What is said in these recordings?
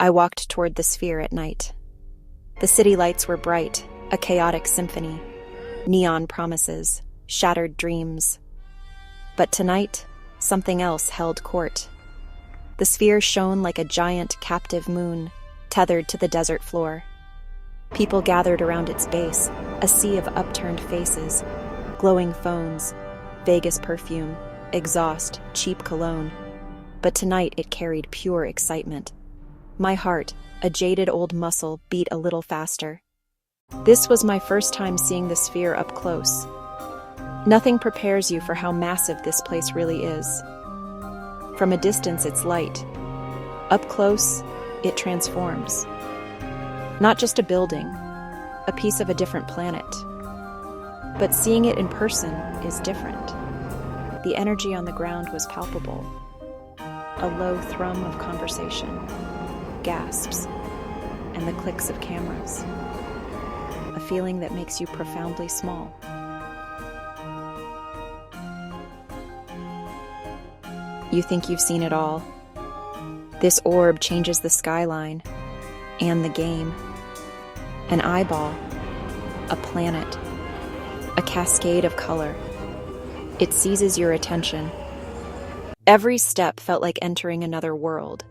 I walked toward the sphere at night. The city lights were bright, a chaotic symphony. Neon promises, shattered dreams. But tonight, something else held court. The sphere shone like a giant captive moon, tethered to the desert floor. People gathered around its base, a sea of upturned faces, glowing phones, Vegas perfume, exhaust, cheap cologne. But tonight it carried pure excitement. My heart, a jaded old muscle, beat a little faster. This was my first time seeing the sphere up close. Nothing prepares you for how massive this place really is. From a distance, it's light. Up close, it transforms. Not just a building, a piece of a different planet. But seeing it in person is different. The energy on the ground was palpable. A low thrum of conversation, gasps, and the clicks of cameras. A feeling that makes you profoundly small. You think you've seen it all. This orb changes the skyline and the game. An eyeball, a planet, a cascade of color. It seizes your attention. Every step felt like entering another world.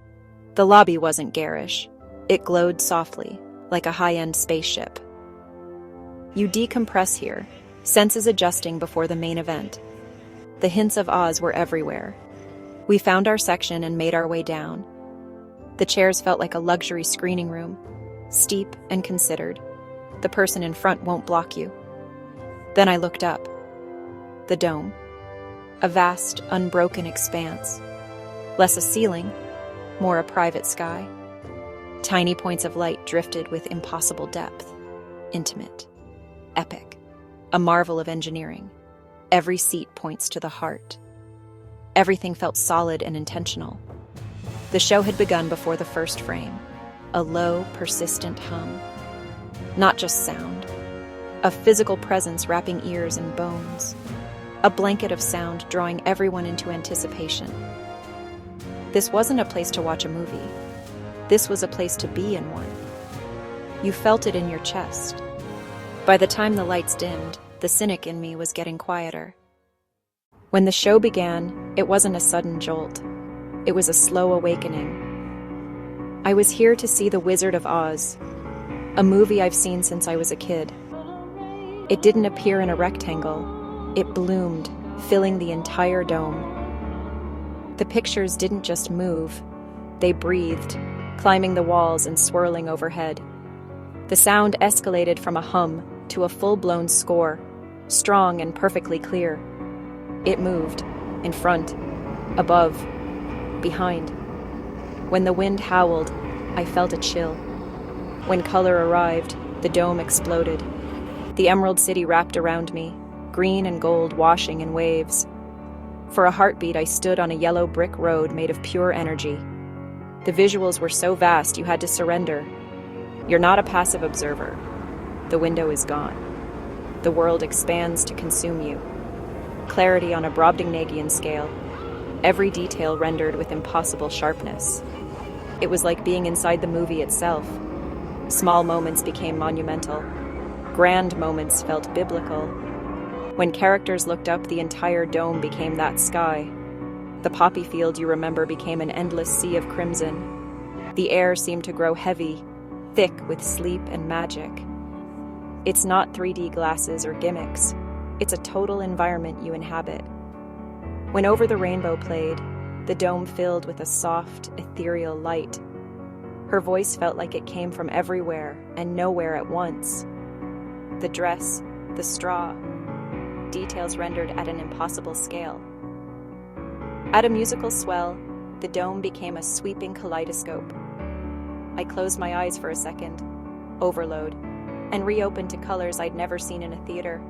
The lobby wasn't garish. It glowed softly, like a high-end spaceship. You decompress here, senses adjusting before the main event. The hints of Oz were everywhere. We found our section and made our way down. The chairs felt like a luxury screening room, steep and considered. The person in front won't block you. Then I looked up. The dome. A vast, unbroken expanse. Less a ceiling, more a private sky. Tiny points of light drifted with impossible depth. Intimate. Epic. A marvel of engineering. Every seat points to the heart. Everything felt solid and intentional. The show had begun before the first frame. A low, persistent hum. Not just sound. A physical presence wrapping ears and bones. A blanket of sound drawing everyone into anticipation. This wasn't a place to watch a movie. This was a place to be in one. You felt it in your chest. By the time the lights dimmed, the cynic in me was getting quieter. When the show began, it wasn't a sudden jolt. It was a slow awakening. I was here to see The Wizard of Oz, a movie I've seen since I was a kid. It didn't appear in a rectangle. It bloomed, filling the entire dome. The pictures didn't just move. They breathed, climbing the walls and swirling overhead. The sound escalated from a hum to a full-blown score, strong and perfectly clear. It moved, in front, above, behind. When the wind howled, I felt a chill. When color arrived, the dome exploded. The Emerald City wrapped around me, green and gold washing in waves. For a heartbeat, I stood on a yellow brick road made of pure energy. The visuals were so vast you had to surrender. You're not a passive observer. The window is gone. The world expands to consume you. Clarity on a Brobdingnagian scale, every detail rendered with impossible sharpness. It was like being inside the movie itself. Small moments became monumental. Grand moments felt biblical. When characters looked up, the entire dome became that sky. The poppy field you remember became an endless sea of crimson. The air seemed to grow heavy, thick with sleep and magic. It's not 3D glasses or gimmicks. It's a total environment you inhabit. When Over the Rainbow played, the dome filled with a soft, ethereal light. Her voice felt like it came from everywhere and nowhere at once. The dress, the straw, details rendered at an impossible scale. At a musical swell, the dome became a sweeping kaleidoscope. I closed my eyes for a second, overload, and reopened to colors I'd never seen in a theater.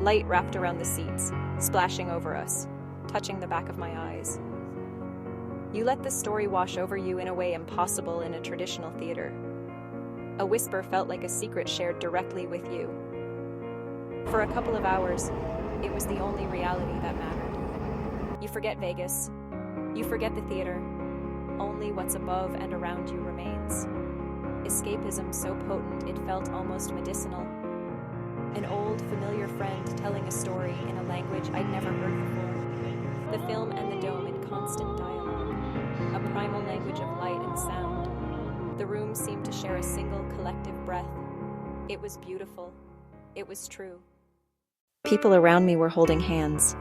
Light wrapped around the seats, splashing over us, touching the back of my eyes. You let the story wash over you in a way impossible in a traditional theater. A whisper felt like a secret shared directly with you. For a couple of hours, it was the only reality that mattered. You forget Vegas. You forget the theater. Only what's above and around you remains. Escapism so potent it felt almost medicinal. An old, familiar friend telling a story in a language I'd never heard before. The film and the dome in constant dialogue. A primal language of light and sound. The room seemed to share a single collective breath. It was beautiful. It was true. People around me were holding hands.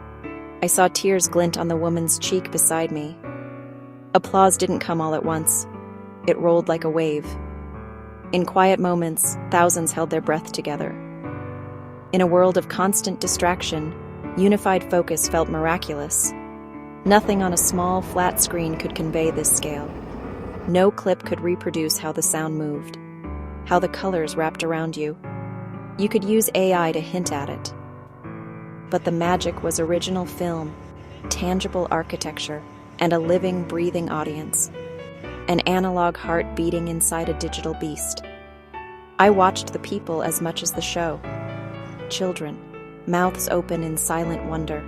I saw tears glint on the woman's cheek beside me. Applause didn't come all at once. It rolled like a wave. In quiet moments, thousands held their breath together. In a world of constant distraction, unified focus felt miraculous. Nothing on a small, flat screen could convey this scale. No clip could reproduce how the sound moved, how the colors wrapped around you. You could use AI to hint at it. But the magic was original film, tangible architecture, and a living, breathing audience. An analog heart beating inside a digital beast. I watched the people as much as the show. Children, mouths open in silent wonder.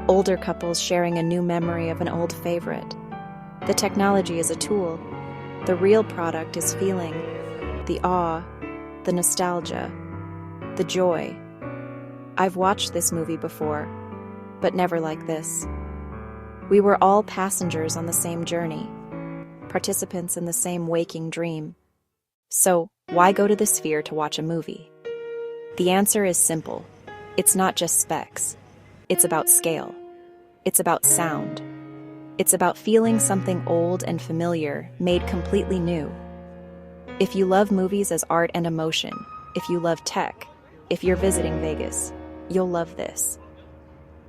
Older couples sharing a new memory of an old favorite. The technology is a tool. The real product is feeling. The awe, the nostalgia, the joy. I've watched this movie before, but never like this. We were all passengers on the same journey, participants in the same waking dream. So, why go to the Sphere to watch a movie? The answer is simple. It's not just specs. It's about scale. It's about sound. It's about feeling something old and familiar made completely new. If you love movies as art and emotion, if you love tech, if you're visiting Vegas, you'll love this.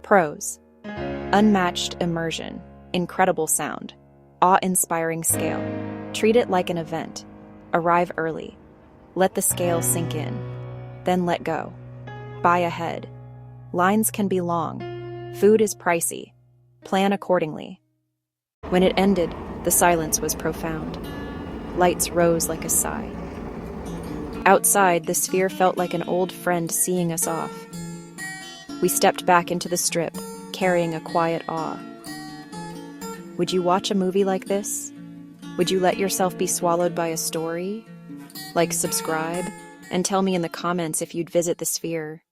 Pros: unmatched immersion, incredible sound, awe-inspiring scale. Treat it like an event. Arrive early. Let the scale sink in. Then let go. Buy ahead. Lines can be long. Food is pricey. Plan accordingly. When it ended, the silence was profound. Lights rose like a sigh. Outside, the Sphere felt like an old friend seeing us off. We stepped back into the strip, carrying a quiet awe. Would you watch a movie like this? Would you let yourself be swallowed by a story? Like, subscribe, and tell me in the comments if you'd visit the Sphere.